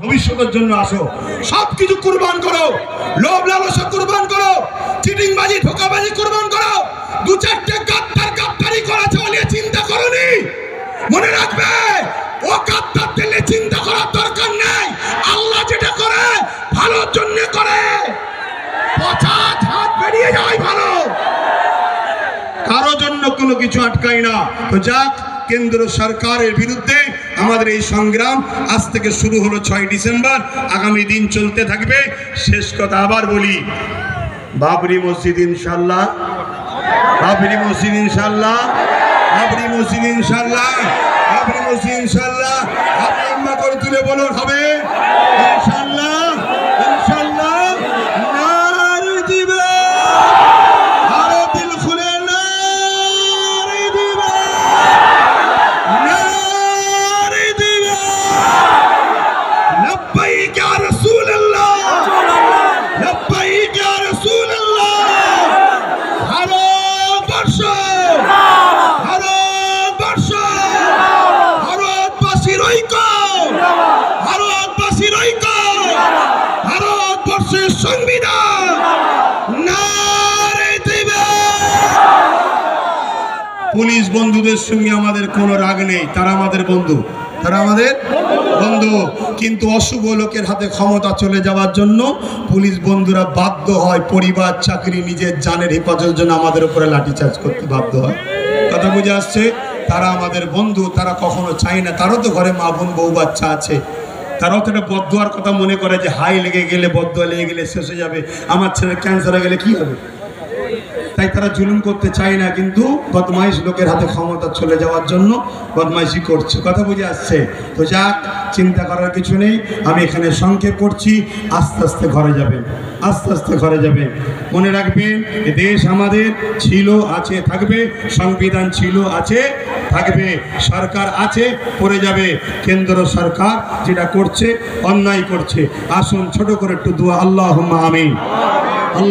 ভবিষ্যতের জন্য আসো, সবকিছু কুরবান করো, লোভ লালসা কুরবান করো, চিটিংবাজি ধোঁকাবাজি কুরবান করো। দু চারটে গাদ্দারি করেছে বলে চিন্তা করনি, মনে রাখবে ও গাদ্দার দিলে চিন্তা করার দরকার নেই। আল্লাহ যেটা করে ভালোর জন্য করে, পচা হাত বেরিয়ে যায় ভালো, কারো জন্য কোনো কিছু আটকায় না। তো যাক, কেন্দ্র সরকারের বিরুদ্ধে আমাদের এই সংগ্রাম আজ থেকে শুরু হলো 6 ডিসেম্বর, আগামী দিন চলতে থাকবে। শেষ কথা আবার বলি, বাবরি মসজিদ ইনশাআল্লাহ, বাবরি মসজিদ ইনশাআল্লাহ, বাবরি মসজিদ ইনশাআল্লাহ, বাবরি মসজিদ ইনশাআল্লাহ। হাত লম্বা করে তুলে বলুন হবে ইনশাআল্লাহ, ইনশাআল্লাহ। নারে দিবে, আরো দিল খুলে নারে দিবে, নারে দিবে। লব্বাইক ইয়া রাসূলুল্লাহ, লব্বাইক ইয়া রাসূলুল্লাহ। ভারতবর্ষ, ভারতবর্ষ, ভারতবাসীর ঐক্য, ভারতবাসীর ঐক্য, ভারতবর্ষের সংবিধান। নারে দিবে। পুলিশ বন্ধুদের সঙ্গে আমাদের কোনো রাগ নেই, তারা আমাদের বন্ধু, তারা আমাদের বন্ধু। কিন্তু অশুভ লোকের হাতে ক্ষমতা চলে যাওয়ার জন্য পুলিশ বন্ধুরা বাধ্য হয় পরিবার, চাকরি, নিজের জানের হেফাজতের জন্য আমাদের উপরে লাঠিচার্জ করতে বাধ্য হয়। কথা বুঝে আসছে? তারা আমাদের বন্ধু, তারা কখনো চায় না, তারও তো ঘরে মা বোন বউ বাচ্চা আছে, তারাও তো একটা বদদুয়ার কথা মনে করে যে হাই লেগে গেলে, বদদুয়া লেগে গেলে শেষ হয়ে যাবে, আমার ছেলের ক্যান্সার হয়ে গেলে কি হবে। তাই তারা জুলুম করতে চায় না, কিন্তু বদমাইশ লোকের হাতে ক্ষমতা চলে যাওয়ার জন্য বদমাইশি করছে। কথা বুঝে আসছে? তো যাক, চিন্তা করার কিছু নেই। আমি এখানে সংক্ষেপ করছি, আস্তে আস্তে ঘরে যাবেন, আস্তে আস্তে ঘরে যাবেন। মনে রাখবেন, এ দেশ আমাদের ছিল, আছে, থাকবে। সংবিধান ছিল, আছে, থাকবে। সরকার আছে, করে যাবে। কেন্দ্র সরকার যেটা করছে অন্যায় করছে। আসুন ছোট করে একটু দোয়া, আল্লাহুম্মা আমিন।